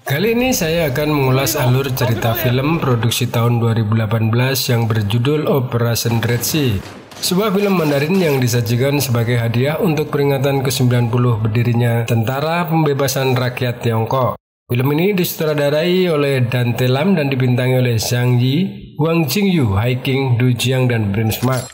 Kali ini saya akan mengulas alur cerita film produksi tahun 2018 yang berjudul Operation Red Sea. Sebuah film Mandarin yang disajikan sebagai hadiah untuk peringatan ke-90 berdirinya Tentara Pembebasan Rakyat Tiongkok. Film ini disutradarai oleh Dante Lam dan dibintangi oleh Zhang Yi, Wang Jingyu, Hai Qing, Du Jiang, dan Prince Mark.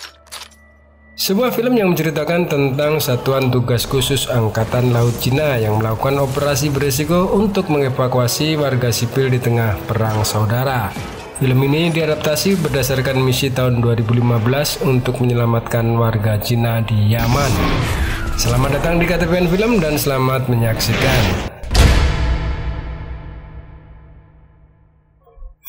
Sebuah film yang menceritakan tentang Satuan Tugas Khusus Angkatan Laut Cina yang melakukan operasi beresiko untuk mengevakuasi warga sipil di tengah perang saudara. Film ini diadaptasi berdasarkan misi tahun 2015 untuk menyelamatkan warga Cina di Yaman. Selamat datang di KTPN Film dan selamat menyaksikan.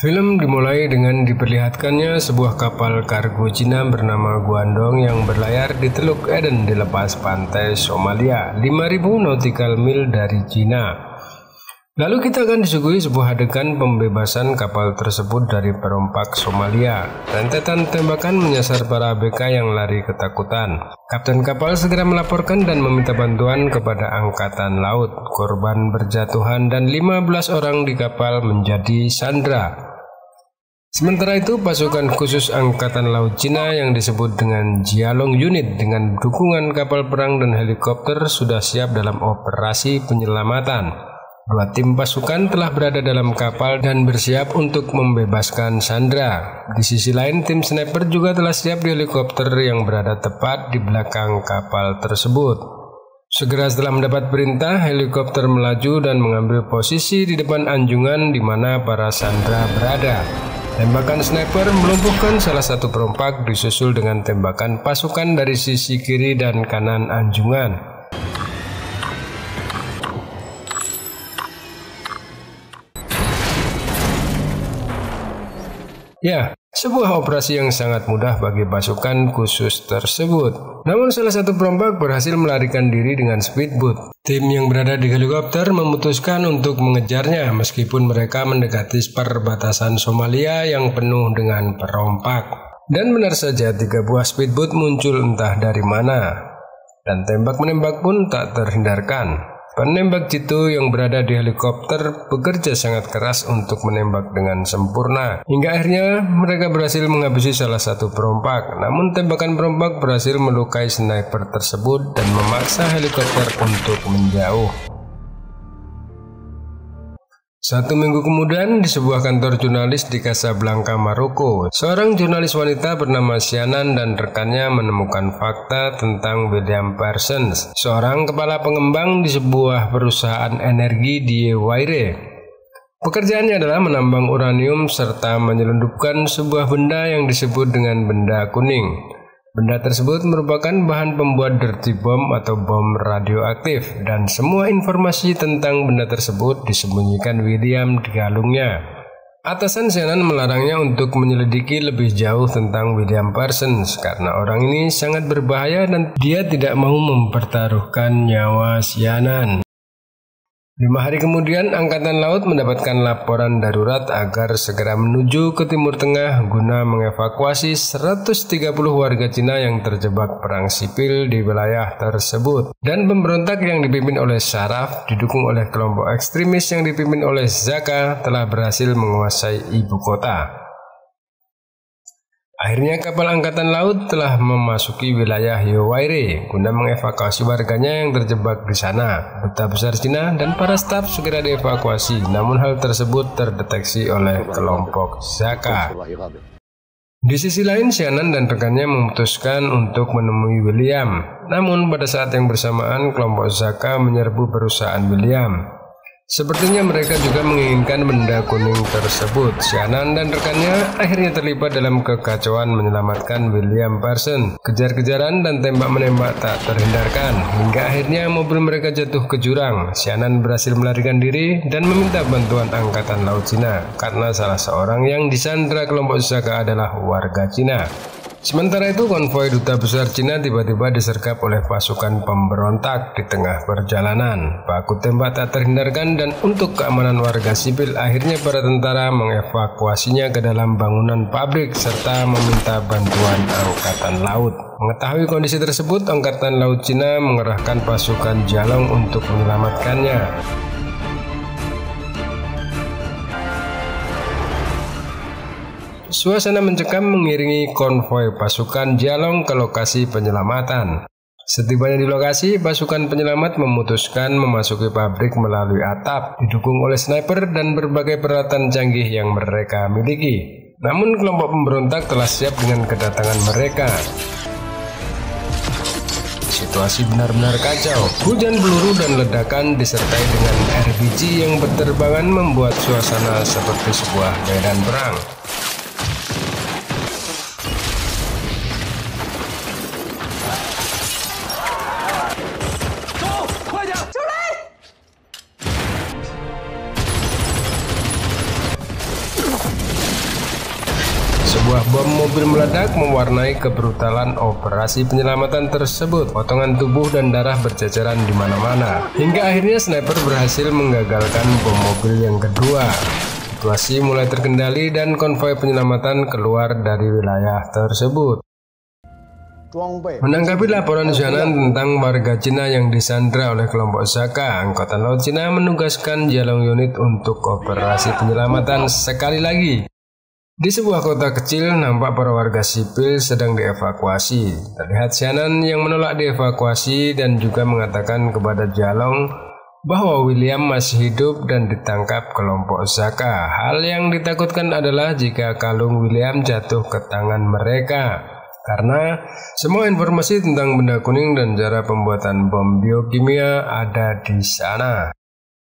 Film dimulai dengan diperlihatkannya sebuah kapal kargo Cina bernama Guangdong yang berlayar di Teluk Aden di lepas pantai Somalia, 5.000 nautical mil dari Cina. Lalu kita akan disuguhi sebuah adegan pembebasan kapal tersebut dari perompak Somalia. Rentetan tembakan menyasar para ABK yang lari ketakutan. Kapten kapal segera melaporkan dan meminta bantuan kepada Angkatan Laut. Korban berjatuhan dan 15 orang di kapal menjadi sandera. Sementara itu, pasukan khusus Angkatan Laut Cina yang disebut dengan Jialong Unit dengan dukungan kapal perang dan helikopter sudah siap dalam operasi penyelamatan. Dua tim pasukan telah berada dalam kapal dan bersiap untuk membebaskan sandera. Di sisi lain, tim sniper juga telah siap di helikopter yang berada tepat di belakang kapal tersebut. Segera setelah mendapat perintah, helikopter melaju dan mengambil posisi di depan anjungan di mana para sandera berada. Tembakan sniper melumpuhkan salah satu perompak disusul dengan tembakan pasukan dari sisi kiri dan kanan anjungan. Ya, sebuah operasi yang sangat mudah bagi pasukan khusus tersebut. Namun salah satu perompak berhasil melarikan diri dengan speedboat. Tim yang berada di helikopter memutuskan untuk mengejarnya meskipun mereka mendekati perbatasan Somalia yang penuh dengan perompak. Dan benar saja 3 buah speedboat muncul entah dari mana. Dan tembak-menembak pun tak terhindarkan. Penembak jitu yang berada di helikopter bekerja sangat keras untuk menembak dengan sempurna. Hingga akhirnya mereka berhasil menghabisi salah satu perompak. Namun tembakan perompak berhasil melukai sniper tersebut dan memaksa helikopter untuk menjauh. 1 minggu kemudian, di sebuah kantor jurnalis di Casablanca, Maroko, seorang jurnalis wanita bernama Xianan dan rekannya menemukan fakta tentang William Parsons, seorang kepala pengembang di sebuah perusahaan energi di Waire. Pekerjaannya adalah menambang uranium serta menyelundupkan sebuah benda yang disebut dengan benda kuning. Benda tersebut merupakan bahan pembuat dirty bomb atau bom radioaktif dan semua informasi tentang benda tersebut disembunyikan William di kalungnya. Atasan Shannon melarangnya untuk menyelidiki lebih jauh tentang William Parsons karena orang ini sangat berbahaya dan dia tidak mau mempertaruhkan nyawa Shannon. 5 hari kemudian, Angkatan Laut mendapatkan laporan darurat agar segera menuju ke Timur Tengah guna mengevakuasi 130 warga Cina yang terjebak perang sipil di wilayah tersebut. Dan pemberontak yang dipimpin oleh Sharaf, didukung oleh kelompok ekstremis yang dipimpin oleh Zaka, telah berhasil menguasai ibu kota. Akhirnya kapal Angkatan Laut telah memasuki wilayah Waire guna mengevakuasi warganya yang terjebak di sana. Duta Besar Cina dan para staf segera dievakuasi, namun hal tersebut terdeteksi oleh kelompok Zaka. Di sisi lain, Shannon dan rekannya memutuskan untuk menemui William. Namun pada saat yang bersamaan, kelompok Zaka menyerbu perusahaan William. Sepertinya mereka juga menginginkan benda kuning tersebut. Shannon dan rekannya akhirnya terlibat dalam kekacauan menyelamatkan William Parsons. Kejar-kejaran dan tembak-menembak tak terhindarkan, hingga akhirnya mobil mereka jatuh ke jurang. Shannon berhasil melarikan diri dan meminta bantuan Angkatan Laut Cina karena salah seorang yang disandra kelompok Zaka adalah warga Cina. Sementara itu, konvoi duta besar Cina tiba-tiba disergap oleh pasukan pemberontak di tengah perjalanan. Baku tembak tak terhindarkan dan untuk keamanan warga sipil, akhirnya para tentara mengevakuasinya ke dalam bangunan pabrik serta meminta bantuan Angkatan Laut. Mengetahui kondisi tersebut, Angkatan Laut Cina mengerahkan pasukan Jalong untuk menyelamatkannya. Suasana mencekam mengiringi konvoi pasukan Jalong ke lokasi penyelamatan. Setibanya di lokasi, pasukan penyelamat memutuskan memasuki pabrik melalui atap, didukung oleh sniper dan berbagai peralatan canggih yang mereka miliki. Namun kelompok pemberontak telah siap dengan kedatangan mereka. Situasi benar-benar kacau. Hujan peluru dan ledakan disertai dengan RPG yang berterbangan membuat suasana seperti sebuah medan perang. Sebuah bom mobil meledak mewarnai kebrutalan operasi penyelamatan tersebut. Potongan tubuh dan darah berceceran di mana-mana. Hingga akhirnya sniper berhasil menggagalkan bom mobil yang kedua. Situasi mulai terkendali dan konvoi penyelamatan keluar dari wilayah tersebut. Menanggapi laporan CNN tentang warga Cina yang disandra oleh kelompok Zaka, Angkatan Laut Cina menugaskan Jalong unit untuk operasi penyelamatan sekali lagi. Di sebuah kota kecil, nampak para warga sipil sedang dievakuasi. Terlihat CNN yang menolak dievakuasi dan juga mengatakan kepada Jalong bahwa William masih hidup dan ditangkap kelompok Zaka. Hal yang ditakutkan adalah jika kalung William jatuh ke tangan mereka, karena semua informasi tentang benda kuning dan cara pembuatan bom biokimia ada di sana.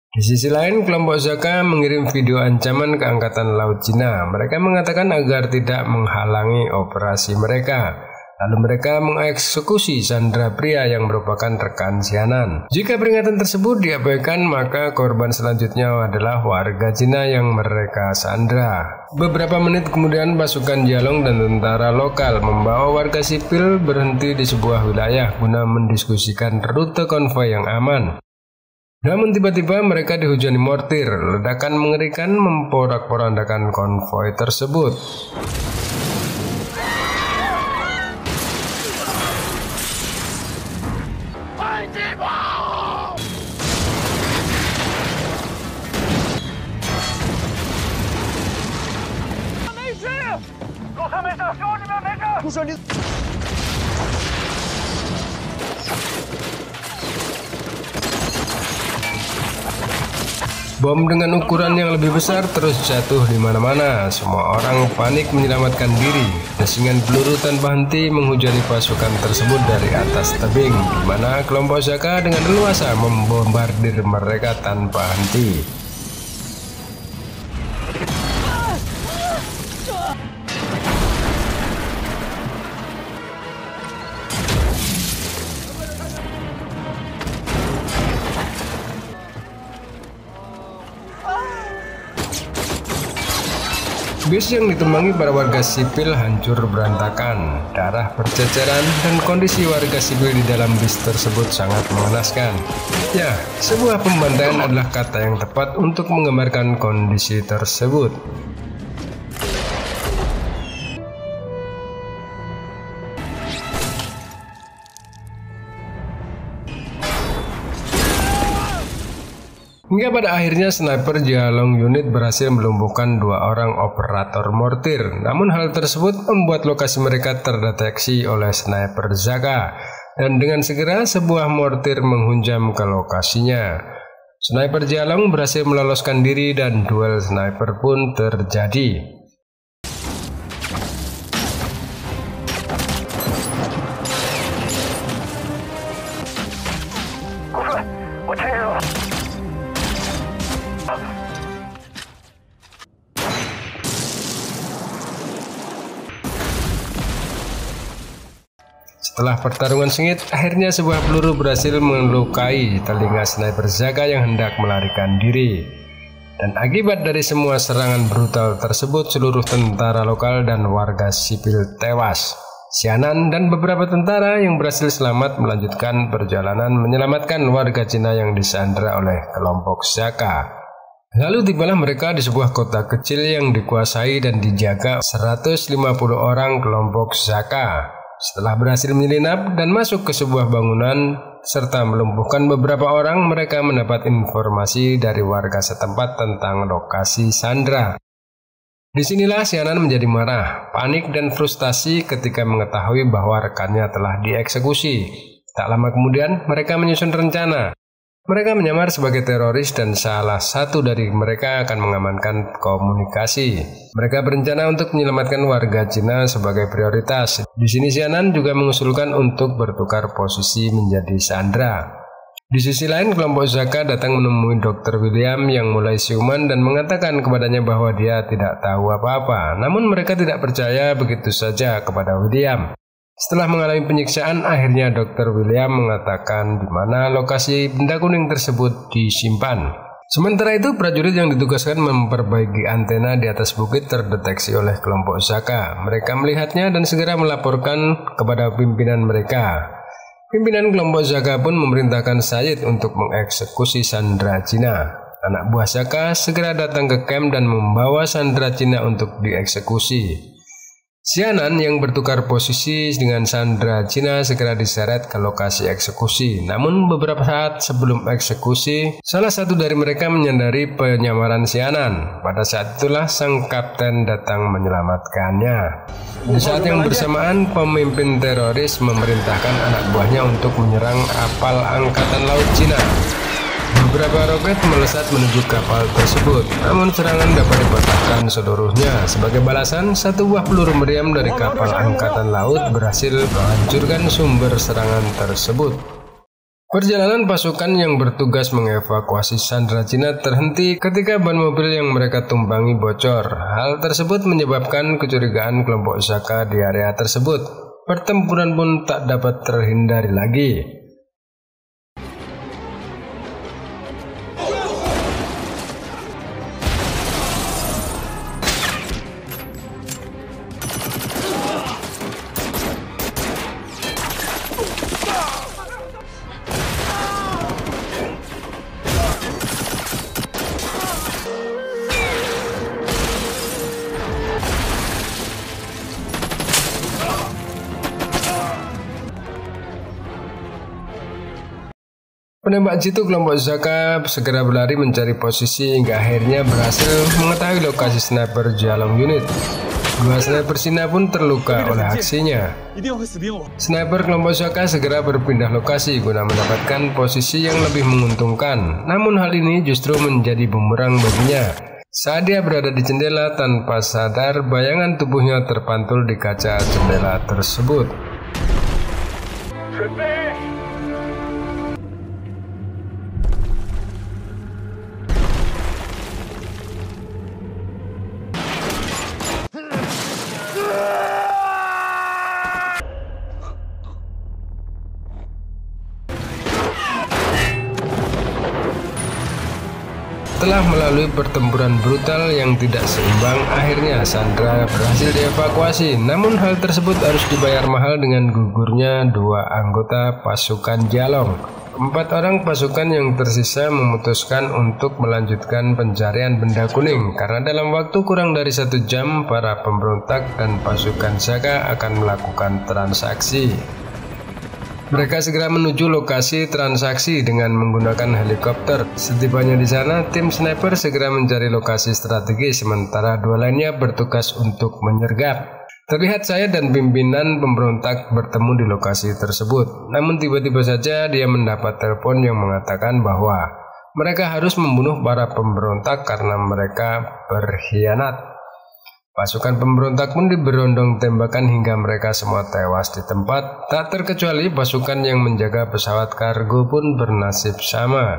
Di sisi lain, kelompok Zaka mengirim video ancaman ke Angkatan Laut Cina. Mereka mengatakan agar tidak menghalangi operasi mereka. Lalu mereka mengeksekusi sandera pria yang merupakan rekan Xianan. Jika peringatan tersebut diabaikan, maka korban selanjutnya adalah warga Cina yang mereka sandera. Beberapa menit kemudian, pasukan Jalong dan tentara lokal membawa warga sipil berhenti di sebuah wilayah guna mendiskusikan rute konvoi yang aman. Namun tiba-tiba mereka dihujani mortir. Ledakan mengerikan memporak-porandakan konvoi tersebut. Bom dengan ukuran yang lebih besar terus jatuh di mana-mana. Semua orang panik menyelamatkan diri. Desingan peluru tanpa henti menghujani pasukan tersebut dari atas tebing, di mana kelompok Zaka dengan leluasa membombardir mereka tanpa henti. Bis yang ditumpangi para warga sipil hancur berantakan, darah berceceran, dan kondisi warga sipil di dalam bis tersebut sangat mengenaskan. Ya, sebuah pembantaian adalah kata yang tepat untuk menggambarkan kondisi tersebut. Hingga pada akhirnya sniper Jalong unit berhasil melumpuhkan 2 orang operator mortir. Namun hal tersebut membuat lokasi mereka terdeteksi oleh sniper Zaka, dan dengan segera sebuah mortir menghunjam ke lokasinya. Sniper Jalong berhasil meloloskan diri dan duel sniper pun terjadi. Setelah pertarungan sengit, akhirnya sebuah peluru berhasil melukai telinga sniper Zaka yang hendak melarikan diri. Dan akibat dari semua serangan brutal tersebut, seluruh tentara lokal dan warga sipil tewas. Xianan dan beberapa tentara yang berhasil selamat melanjutkan perjalanan menyelamatkan warga Cina yang disandra oleh kelompok Zhaka. Lalu tibalah mereka di sebuah kota kecil yang dikuasai dan dijaga 150 orang kelompok Zhaka. Setelah berhasil menyelinap dan masuk ke sebuah bangunan serta melumpuhkan beberapa orang, mereka mendapat informasi dari warga setempat tentang lokasi sandra. Disinilah Xianan menjadi marah, panik dan frustasi ketika mengetahui bahwa rekannya telah dieksekusi. Tak lama kemudian, mereka menyusun rencana. Mereka menyamar sebagai teroris dan salah satu dari mereka akan mengamankan komunikasi. Mereka berencana untuk menyelamatkan warga Cina sebagai prioritas. Di sini Xianan juga mengusulkan untuk bertukar posisi menjadi sandra. Di sisi lain, kelompok Zhaka datang menemui Dr. William yang mulai siuman dan mengatakan kepadanya bahwa dia tidak tahu apa-apa. Namun mereka tidak percaya begitu saja kepada William. Setelah mengalami penyiksaan, akhirnya Dr. William mengatakan di mana lokasi benda kuning tersebut disimpan. Sementara itu, prajurit yang ditugaskan memperbaiki antena di atas bukit terdeteksi oleh kelompok Zhaka. Mereka melihatnya dan segera melaporkan kepada pimpinan mereka. Pimpinan kelompok Zhaka pun memerintahkan Sayyid untuk mengeksekusi sandera Cina. Anak buah Zhaka segera datang ke camp dan membawa sandera Cina untuk dieksekusi. Xianan yang bertukar posisi dengan sandera Cina segera diseret ke lokasi eksekusi. Namun beberapa saat sebelum eksekusi, salah satu dari mereka menyadari penyamaran Xianan. Pada saat itulah sang kapten datang menyelamatkannya. Di saat yang bersamaan, pemimpin teroris memerintahkan anak buahnya untuk menyerang kapal angkatan laut Cina. Beberapa roket melesat menuju kapal tersebut, namun serangan dapat dipatahkan seluruhnya. Sebagai balasan, satu buah peluru meriam dari kapal angkatan laut berhasil menghancurkan sumber serangan tersebut. Perjalanan pasukan yang bertugas mengevakuasi sandera Cina terhenti ketika ban mobil yang mereka tumpangi bocor. Hal tersebut menyebabkan kecurigaan kelompok Zhaka di area tersebut. Pertempuran pun tak dapat terhindari lagi. Penembak jitu kelompok Zhaka segera berlari mencari posisi hingga akhirnya berhasil mengetahui lokasi sniper Jalong unit. Dua sniper Cina pun terluka oleh aksinya. Sniper kelompok Zhaka segera berpindah lokasi guna mendapatkan posisi yang lebih menguntungkan. Namun hal ini justru menjadi bumerang baginya. Saat dia berada di jendela tanpa sadar, bayangan tubuhnya terpantul di kaca jendela tersebut. Setelah melalui pertempuran brutal yang tidak seimbang, akhirnya sandera berhasil dievakuasi. Namun hal tersebut harus dibayar mahal dengan gugurnya dua anggota pasukan Jalong. 4 orang pasukan yang tersisa memutuskan untuk melanjutkan pencarian benda kuning karena dalam waktu kurang dari 1 jam para pemberontak dan pasukan Zhaka akan melakukan transaksi. Mereka segera menuju lokasi transaksi dengan menggunakan helikopter. Setibanya di sana, tim sniper segera mencari lokasi strategis, sementara 2 lainnya bertugas untuk menyergap. Terlihat saya dan pimpinan pemberontak bertemu di lokasi tersebut. Namun tiba-tiba saja dia mendapat telepon yang mengatakan bahwa mereka harus membunuh para pemberontak karena mereka berkhianat. Pasukan pemberontak pun diberondong tembakan hingga mereka semua tewas di tempat, tak terkecuali pasukan yang menjaga pesawat kargo pun bernasib sama.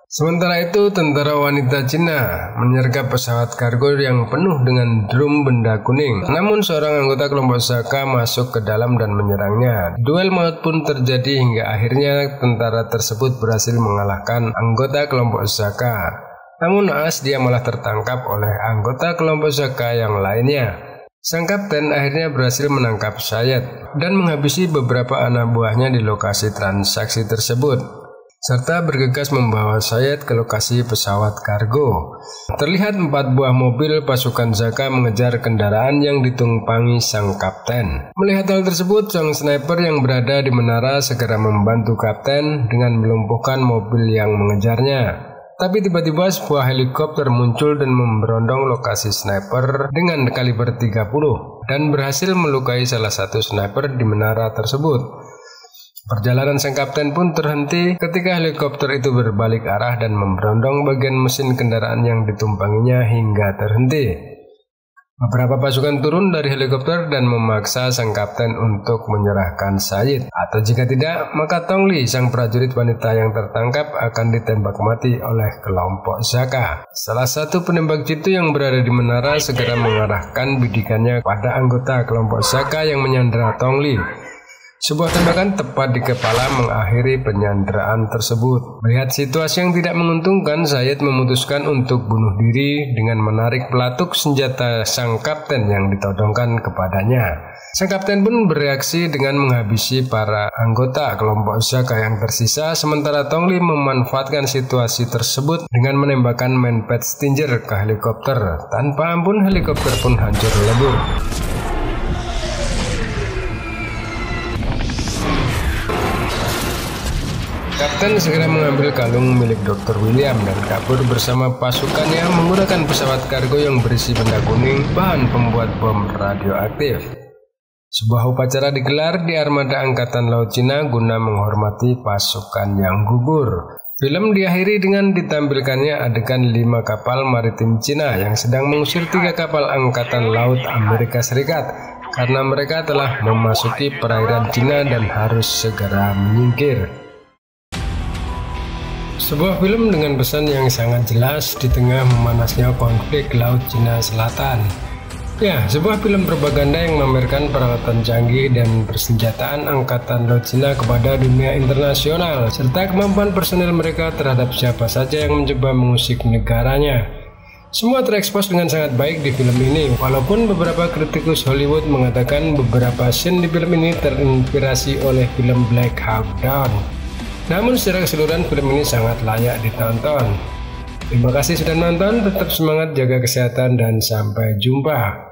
Sementara itu, tentara wanita Cina menyergap pesawat kargo yang penuh dengan drum benda kuning. Namun seorang anggota kelompok Zhaka masuk ke dalam dan menyerangnya. Duel maut pun terjadi hingga akhirnya tentara tersebut berhasil mengalahkan anggota kelompok Zhaka. Namun naas dia malah tertangkap oleh anggota kelompok Zhaka yang lainnya. Sang kapten akhirnya berhasil menangkap Sayed dan menghabisi beberapa anak buahnya di lokasi transaksi tersebut, serta bergegas membawa Sayed ke lokasi pesawat kargo. Terlihat 4 buah mobil pasukan Zaka mengejar kendaraan yang ditumpangi sang kapten. Melihat hal tersebut, sang sniper yang berada di menara segera membantu kapten dengan melumpuhkan mobil yang mengejarnya. Tapi tiba-tiba sebuah helikopter muncul dan memberondong lokasi sniper dengan kaliber 30 dan berhasil melukai salah satu sniper di menara tersebut. Perjalanan sang kapten pun terhenti ketika helikopter itu berbalik arah dan memberondong bagian mesin kendaraan yang ditumpanginya hingga terhenti. Beberapa pasukan turun dari helikopter dan memaksa sang kapten untuk menyerahkan Sayed, atau jika tidak, maka Tongli, sang prajurit wanita yang tertangkap, akan ditembak mati oleh kelompok Zaka. Salah satu penembak jitu yang berada di menara segera mengarahkan bidikannya pada anggota kelompok Zaka yang menyandera Tongli. Sebuah tembakan tepat di kepala mengakhiri penyanderaan tersebut. Melihat situasi yang tidak menguntungkan, Sayed memutuskan untuk bunuh diri dengan menarik pelatuk senjata sang kapten yang ditodongkan kepadanya. Sang kapten pun bereaksi dengan menghabisi para anggota kelompok Zaka yang tersisa, sementara Tongli memanfaatkan situasi tersebut dengan menembakkan manpad Stinger ke helikopter. Tanpa ampun, helikopter pun hancur lebur. Kapten segera mengambil kalung milik Dr. William dan kabur bersama pasukannya menggunakan pesawat kargo yang berisi benda kuning, bahan pembuat bom radioaktif. Sebuah upacara digelar di armada Angkatan Laut Cina guna menghormati pasukan yang gugur. Film diakhiri dengan ditampilkannya adegan 5 kapal maritim Cina yang sedang mengusir 3 kapal Angkatan Laut Amerika Serikat karena mereka telah memasuki perairan Cina dan harus segera menyingkir. Sebuah film dengan pesan yang sangat jelas di tengah memanasnya konflik Laut Cina Selatan. Ya, sebuah film propaganda yang memamerkan peralatan canggih dan persenjataan Angkatan Laut Cina kepada dunia internasional, serta kemampuan personel mereka terhadap siapa saja yang mencoba mengusik negaranya. Semua terekspos dengan sangat baik di film ini, walaupun beberapa kritikus Hollywood mengatakan beberapa scene di film ini terinspirasi oleh film Black Hawk Down. Namun secara keseluruhan film ini sangat layak ditonton. Terima kasih sudah nonton, tetap semangat, jaga kesehatan, dan sampai jumpa.